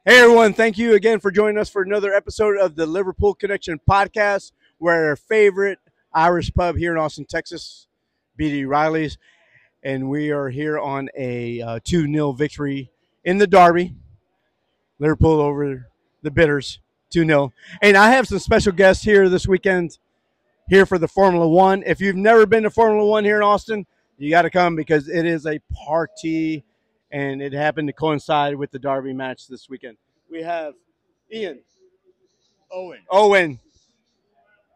Hey everyone, thank you again for joining us for another episode of the Liverpool Connection podcast. We're at our favorite Irish pub here in Austin, Texas, BD Riley's, and we are here on a 2-0 victory in the derby. Liverpool over the Bitters, 2-0. And I have some special guests here this weekend here for the Formula One. If you've never been to Formula One here in Austin, you got to come because it is a party, and it happened to coincide with the derby match this weekend. We have Ian, Owen,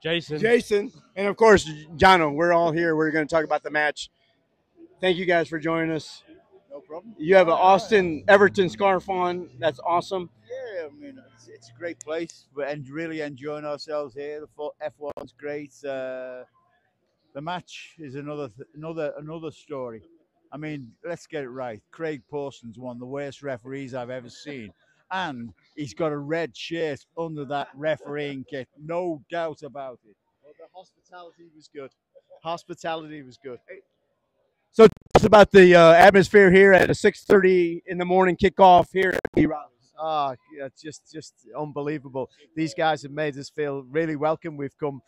Jason, and of course, Jono. We're all here. We're going to talk about the match. Thank you guys for joining us. No problem. You have an Austin Everton scarf on. That's awesome. Yeah, I mean, it's a great place. We're really enjoying ourselves here. The F1's great. The match is another story. I mean, let's get it right. Craig Pawson's one of the worst referees I've ever seen. And he's got a red shirt under that refereeing kit. No doubt about it. Well, the hospitality was good. Hospitality was good. So tell us about the atmosphere here at a 6:30 in the morning kickoff here at B. Ah, yeah, just unbelievable. These guys have made us feel really welcome. We've come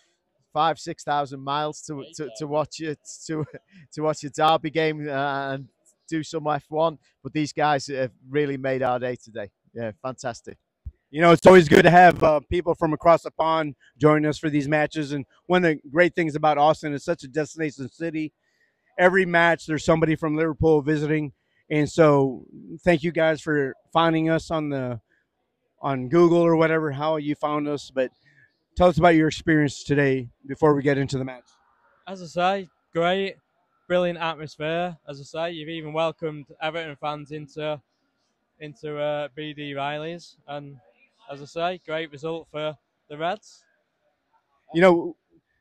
5,000-6,000 miles to watch it to watch a derby game and do some F1. But these guys have really made our day today. Yeah, fantastic. You know, it's always good to have people from across the pond join us for these matches. And one of the great things about Austin is such a destination city. Every match, there's somebody from Liverpool visiting. And so thank you guys for finding us on Google or whatever, how you found us. But tell us about your experience today before we get into the match. As I say, great, brilliant atmosphere. As I say, you've even welcomed Everton fans into BD Riley's, and as I say, great result for the Reds. You know,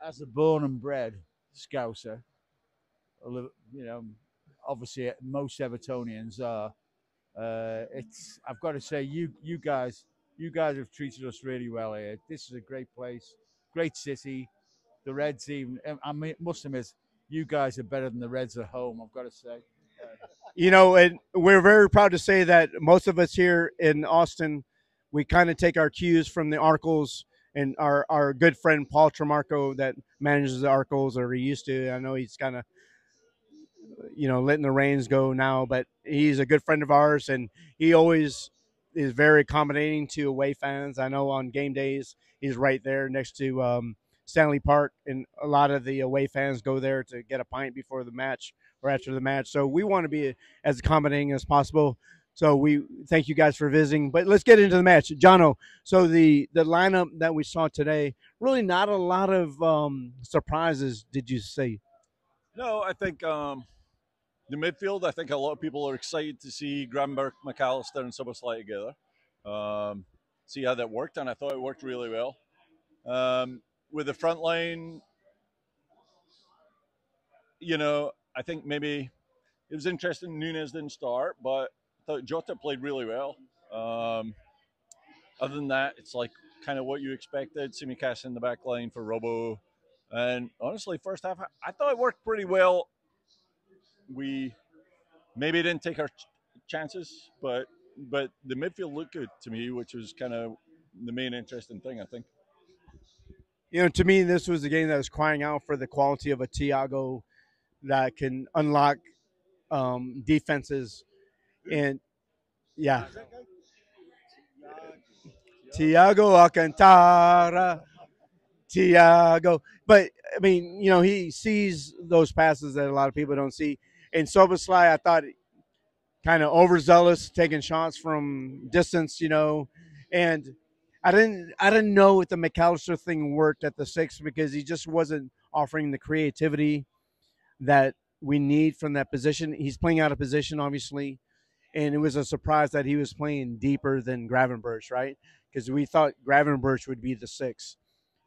as a born and bred Scouser, you know, obviously most Evertonians are. I've got to say, you guys have treated us really well here. This is a great place, great city. The Reds, even I mean, must admit, you guys are better than the Reds at home. I've got to say. You know, and we're very proud to say that most of us here in Austin, we kind of take our cues from the Arcles and our good friend Paul Tremarco that manages the Arcles, or he used to. I know he's kind of, you know, letting the reins go now, but he's a good friend of ours, and he always is very accommodating to away fans. I know on game days, he's right there next to Stanley Park, and a lot of the away fans go there to get a pint before the match or after the match. So we want to be as accommodating as possible. So we thank you guys for visiting. But let's get into the match. Jono, so the lineup that we saw today, really not a lot of surprises, did you say? No, I think the midfield, I think a lot of people are excited to see Gravenberch, McAllister, and Szoboszlai together. See how that worked, and I thought it worked really well. With the front line, you know, I think maybe it was interesting Nunes didn't start, but I thought Jota played really well. Other than that, it's like kind of what you expected. Tsimikas in the back line for Robo. And honestly, first half, I thought it worked pretty well. We maybe didn't take our chances, but the midfield looked good to me, which was kind of the main interesting thing, I think. You know, to me, this was a game that was crying out for the quality of a Thiago that can unlock defenses. And, yeah. Thiago Alcantara. Thiago. But, I mean, you know, he sees those passes that a lot of people don't see. And Szoboszlai, I thought, kind of overzealous, taking shots from distance, you know. And I didn't know if the McAllister thing worked at the 6 because he just wasn't offering the creativity that we need from that position. He's playing out of position, obviously, and it was a surprise that he was playing deeper than Gravenberch, right? Because we thought Gravenberch would be the 6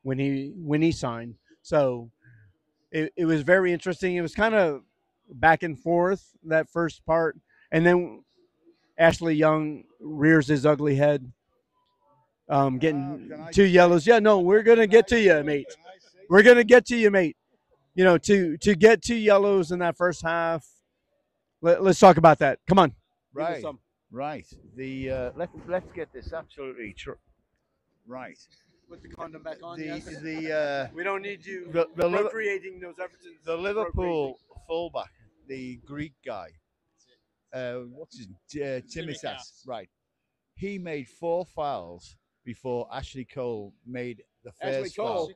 when he signed. So it was very interesting. It was kind of back and forth that first part, and then Ashley Young rears his ugly head, getting 2 yellows. Yeah, no, we're gonna get to you, mate. We're gonna get to you, mate. You know, to get 2 yellows in that first half. Let's talk about that. Come on. Right. Right. Let's get this absolutely right. Put the condom back on. The We don't need you the appropriating those Evertons. the Liverpool fullback, the Greek guy, what's his Timitas, right? He made 4 fouls before Ashley Cole made the first foul.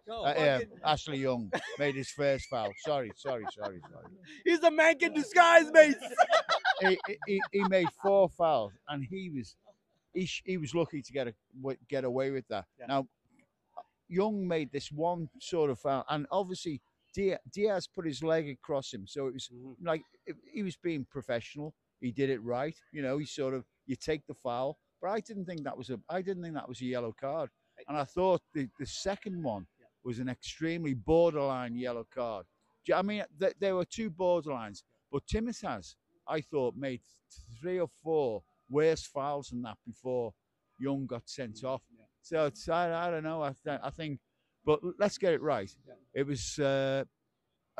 Ashley Young made his first foul. Sorry. He's a man in disguise, mate. He made 4 fouls, and he was lucky to get away with that. Yeah. Now, Young made this one sort of foul, and obviously Diaz put his leg across him, so it was like he was being professional. He did it right, He you take the foul, but I didn't think that was a yellow card, and I thought the second one was an extremely borderline yellow card. I mean, there were 2 borderlines, but Timitas, I thought, made 3 or 4 worse fouls than that before Young got sent off. So I don't know. I think, but let's get it right. It was a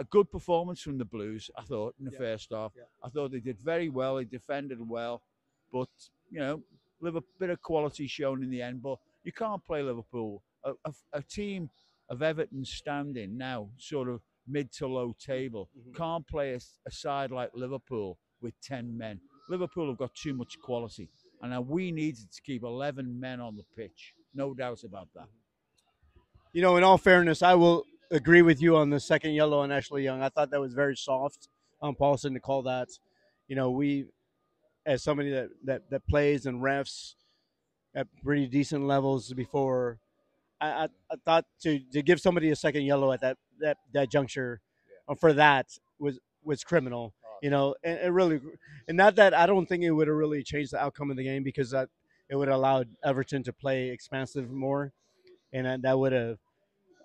good performance from the Blues, I thought, in the first half. I thought they did very well. They defended well, but a bit of quality shown in the end. But you can't play Liverpool. A team of Everton standing now, sort of mid to low table, can't play a side like Liverpool with 10 men. Liverpool have got too much quality, and now we needed to keep 11 men on the pitch. No doubt about that. In all fairness, I will agree with you on the second yellow on Ashley Young. I thought that was very soft on Paulson to call that. We, as somebody that plays and refs at pretty decent levels before, I thought to give somebody a second yellow at that juncture for that was criminal. And it really, and not that I don't think it would have really changed the outcome of the game, because it would have allowed Everton to play expansive more, and that would have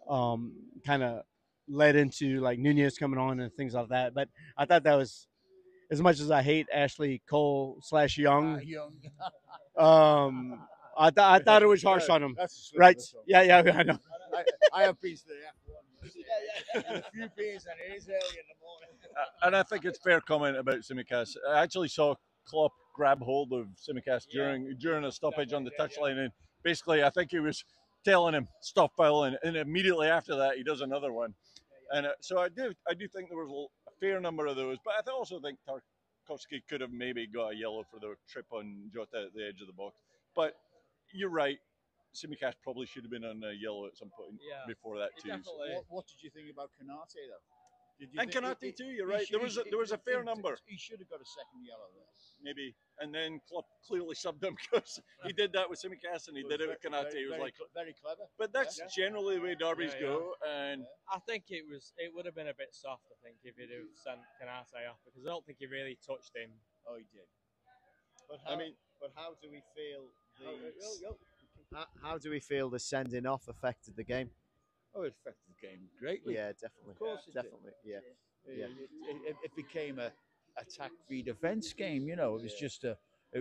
kind of led into like Nunez coming on and things like that. But I thought that was, as much as I hate Ashley Cole / Young, I thought it was harsh on him. Right? Yeah, I know. I have beers today. A few beers, and it is early in the morning. And I think it's fair comment about Tsimikas. I actually saw Klopp grab hold of Tsimikas during a stoppage on the touchline, and basically I think he was telling him stop fouling, and immediately after that he does another one. And so I do think there was a fair number of those, but I also think Tarkowski could have maybe got a yellow for the trip on Jota at the edge of the box. But you're right, Tsimikas probably should have been on a yellow at some point before that too. So what did you think about Konate though? And Konate too. You're right. There was a fair number. He should have got a second yellow there. Maybe, and then Klopp clearly subbed him because he did that with Tsimikas and he did it with Konate. He was like very clever. But that's generally the way derbies go, and I think it would have been a bit soft. I think if he'd have sent Konate off, because I don't think he really touched him. Oh, he did. But how do we feel how do we feel the sending off affected the game? Oh, it affected the game greatly. Yeah, definitely. Of course, definitely. Yeah. It became a attack v defense game. It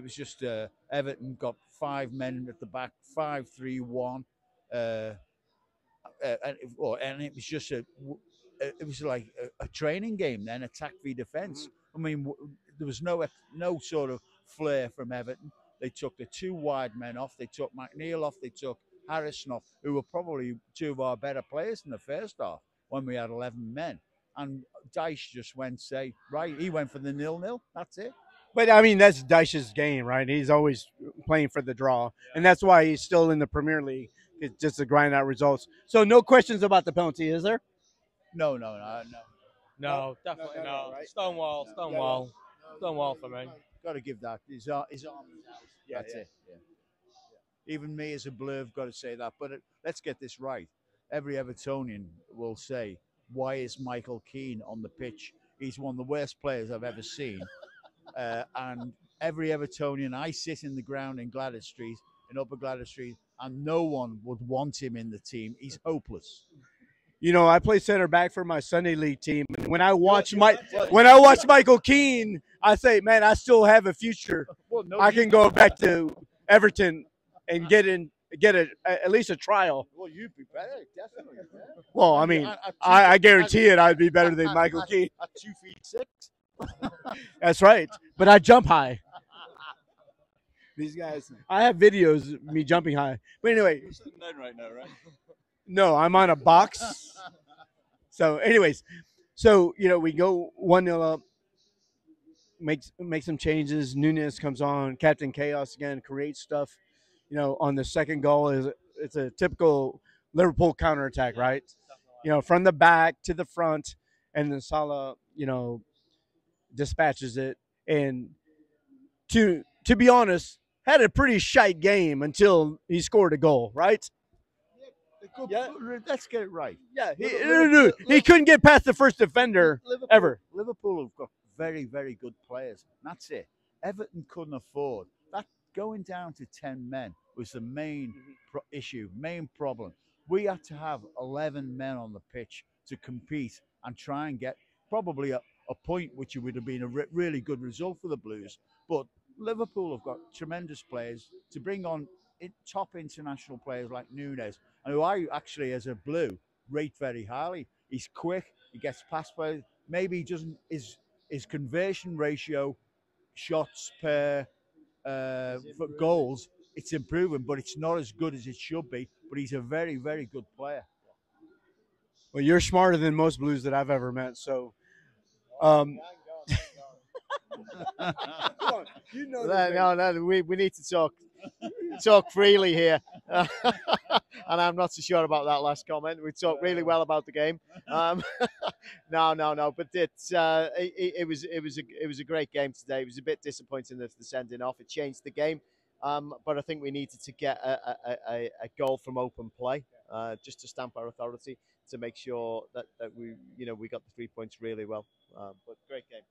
was just Everton got 5 men at the back, 5-3-1, and it was just it was like a training game then, attack v defense. I mean, there was no sort of flair from Everton. They took the 2 wide men off. They took McNeil off. They took Harrison off, who were probably 2 of our better players in the first half when we had 11 men. And Dyche just went, he went for the 0-0. That's it. But I mean, that's Dyche's game, right? He's always playing for the draw, and that's why he's still in the Premier League. It's just to grind out results. So no questions about the penalty, is there? No, definitely no. Right? Stonewall for me. Got to give that. His arm is out. That's it. Yeah. Even me as a blur have got to say that. But let's get this right. Every Evertonian will say, why is Michael Keane on the pitch? He's one of the worst players I've ever seen. And every Evertonian, I sit in the ground in Gladys Street, in Upper Gladys Street, and no one would want him in the team. He's hopeless. I play center back for my Sunday League team. And when I watch Michael Keane, I say, man, I still have a future. I can go back to Everton and get at least a trial. Well, you'd be better, definitely. Yeah. Well, I mean, I guarantee I'd be better than Michael Keane. At 2'6". That's right. But I jump high. These guys, I have videos of me jumping high. But anyway, You're sitting down right now, right? no, I'm on a box. So, anyways, we go 1-0 up, make some changes. Nunez comes on, Captain Chaos again, creates stuff. On the second goal it's a typical Liverpool counterattack, right? From the back to the front, and then Salah, dispatches it. And to be honest, had a pretty shite game until he scored a goal, right? Yeah, let's get it right. Yeah, he couldn't get past the first defender ever. Liverpool have got very, very good players. That's it. Everton couldn't afford that. Going down to 10 men was the main issue, main problem. We had to have 11 men on the pitch to compete and try and get probably a point, which would have been a really good result for the Blues. But Liverpool have got tremendous players to bring on top international players like Nunez, and who I actually, as a Blue, rate very highly. He's quick, he gets past players. Maybe he doesn't, his conversion ratio, shots per for goals, it's improving, but it's not as good as it should be. But he's a very, very good player. Well, you're smarter than most Blues that I've ever met. So, come on, No, we need to talk freely here. And I'm not so sure about that last comment. We talked really well about the game. No. But it was a great game today. It was a bit disappointing the sending off. It changed the game. But I think we needed to get a goal from open play, just to stamp our authority, to make sure that we got the 3 points really well. But great game.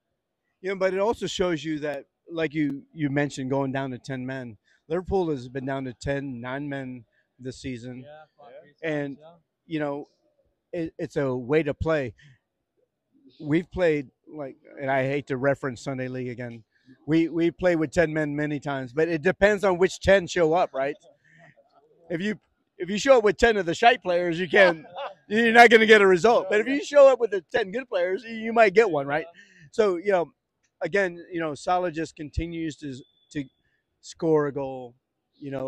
But it also shows you that, like you mentioned, going down to 10 men. Liverpool has been down to 9 men this season. And, it's a way to play. We've played, and I hate to reference Sunday League again. We play with 10 men many times, but it depends on which 10 show up, right? If you show up with 10 of the shite players, you're not going to get a result. But if you show up with the 10 good players, you might get one, right? So, again, Salah just continues to score a goal,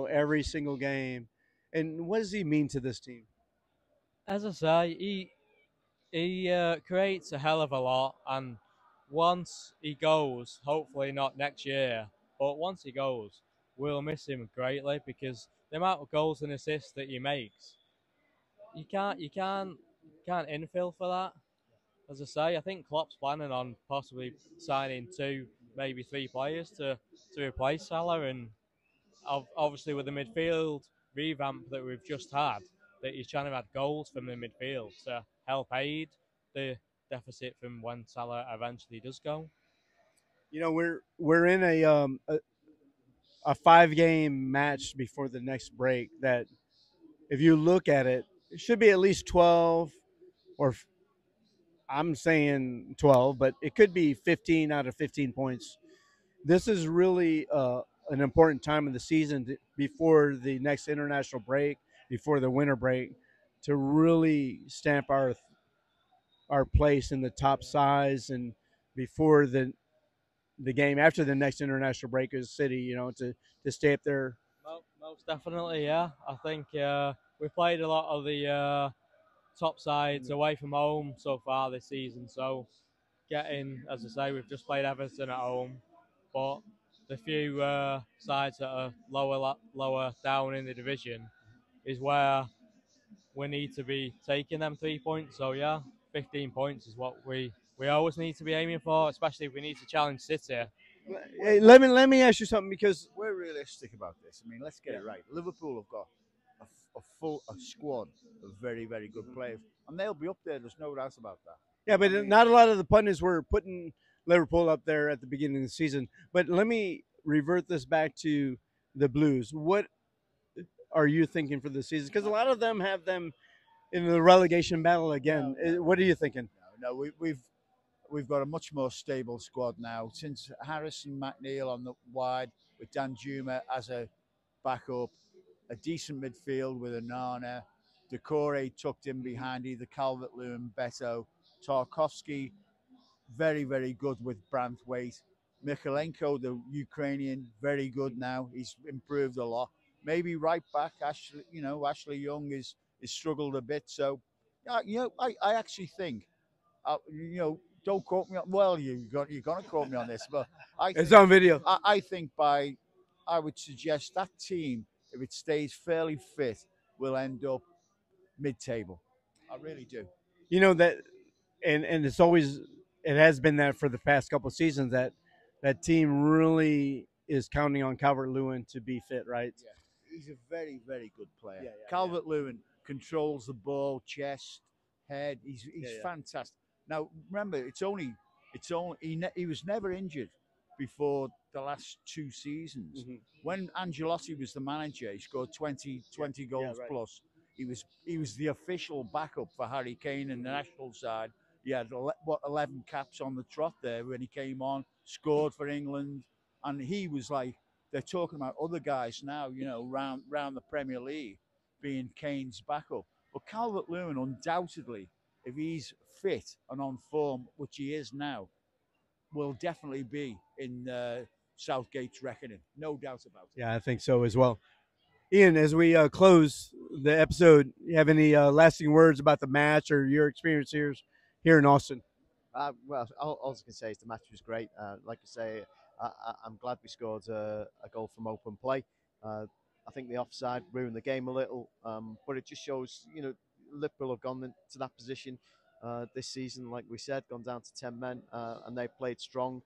every single game. And what does he mean to this team? As I say, he creates a hell of a lot, and once he goes, hopefully not next year, but once he goes, we'll miss him greatly, because the amount of goals and assists that he makes, you can't infill for that. As I say, I think Klopp's planning on possibly signing 2, maybe 3 players to replace Salah, and obviously with the midfield revamp that we've just had, that he's trying to add goals from the midfield to help aid the deficit from when Salah eventually does go. We're in a 5-game match before the next break that, if you look at it, it should be at least 12, or I'm saying 12, but it could be 15 out of 15 points. This is really an important time of the season before the next international break, before the winter break, to really stamp our place in the top size, and before the game after the next international break is City, to stay up there. Most definitely, yeah. I think we played a lot of the top sides away from home so far this season. So as I say, we've just played Everton at home, but the few sides that are lower down in the division is where we need to be taking them 3 points. So yeah, 15 points is what we always need to be aiming for, especially if we need to challenge City. Hey, let me ask you something, because we're realistic about this. I mean, let's get it right. Liverpool have got a squad of very, very good players, and they'll be up there. There's no doubt about that. Yeah, but not a lot of the pundits were putting Liverpool up there at the beginning of the season. But let me revert this back to the Blues. What are you thinking for the season? Because a lot of them have them in the relegation battle again. What are you thinking? No, we've got a much more stable squad now. Since Harrison McNeil on the wide, with Dan Juma as a backup, a decent midfield with Onana, Decore tucked in behind either Calvert-Lewin, Beto, Tarkovsky, very, very good with Branthwaite. Mikhalenko, the Ukrainian, very good now. He's improved a lot. Maybe right back, Ashley Young is struggled a bit. So, I actually think, don't quote me on. Well, you're gonna quote me on this, but It's on video. I think I would suggest that team, if it stays fairly fit, will end up mid-table. I really do. You know that, and it has been that for the past couple of seasons that team really is counting on Calvert-Lewin to be fit, right? Yeah. He's a very, very good player. Calvert-Lewin controls the ball, chest, head. He's fantastic. Now remember, he was never injured before the last 2 seasons. Mm-hmm. When Angelotti was the manager, he scored 20 goals plus. He was the official backup for Harry Kane in the national side. He had 11 caps on the trot there when he came on, scored for England, and he was like, they're talking about other guys now, round the Premier League being Kane's backup. But Calvert-Lewin, undoubtedly, if he's fit and on form, which he is now, will definitely be in Southgate's reckoning. No doubt about it. Yeah, I think so as well. Ian, as we close the episode, you have any lasting words about the match or your experience here in Austin? Well, all I was going to say is the match was great. Like I say, I'm glad we scored a goal from open play. I think the offside ruined the game a little, but it just shows, Liverpool have gone into that position this season, like we said, gone down to 10 men, and they played strong.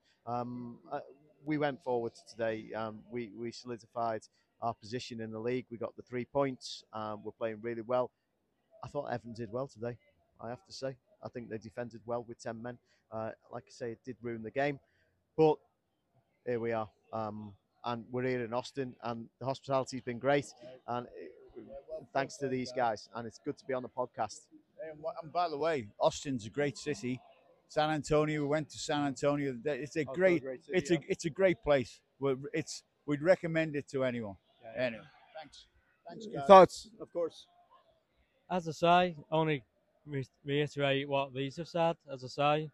We went forward today. We solidified our position in the league. We got the 3 points. We're playing really well. I thought Everton did well today, I have to say. I think they defended well with 10 men. Like I say, it did ruin the game, but here we are. And we're here in Austin, and the hospitality's been great. And thanks to these guys, and it's good to be on the podcast. And by the way, Austin's a great city. San Antonio, we went to San Antonio. It's a great city, it's a great place. We'd recommend it to anyone. Yeah. Anyway, thanks guys. Thoughts, of course. As I say, only reiterate what these have said. As I say,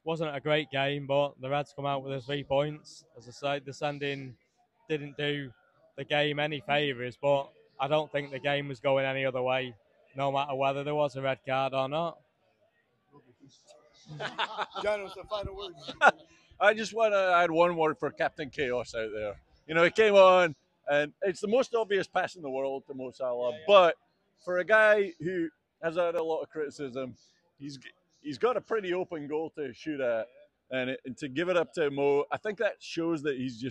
wasn't a great game, but the Reds come out with the 3 points. As I say, the sending didn't do the game any favours, but I don't think the game was going any other way, no matter whether there was a red card or not. John, what's the final word? I just want to add one word for Captain Chaos out there. He came on, and it's the most obvious pass in the world to Mo Salah. But for a guy who has had a lot of criticism, he's got a pretty open goal to shoot at, and to give it up to Mo, I think that shows that he's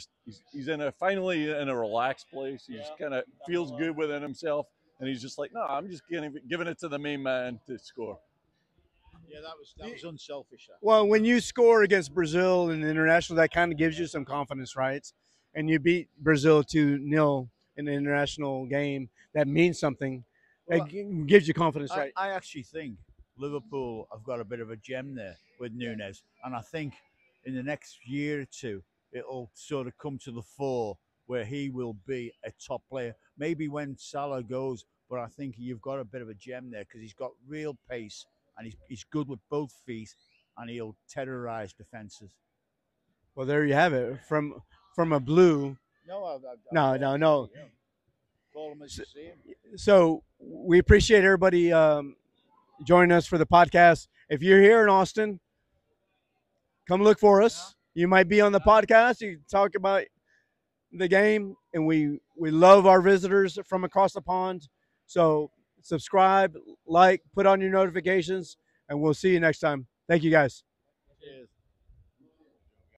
finally in a relaxed place. He just kind of feels good within himself, and he's just like, no, I'm just giving it to the main man to score. Yeah, that was unselfish. Well, when you score against Brazil in the international, that kind of gives you some confidence, right? And you beat Brazil 2-0 in the international game. That means something. Well, that gives you confidence, right? I actually think Liverpool have got a bit of a gem there with Nunes. And I think in the next year or two, it'll sort of come to the fore where he will be a top player. Maybe when Salah goes, but I think you've got a bit of a gem there because he's got real pace. And he's good with both feet, and he'll terrorize defenses. Well, there you have it. From a blue. No. Call him as you see him. So we appreciate everybody joining us for the podcast. If you're here in Austin, come look for us. You might be on the podcast. You can talk about the game, and we love our visitors from across the pond. So subscribe, like, put on your notifications, and we'll see you next time. Thank you, guys.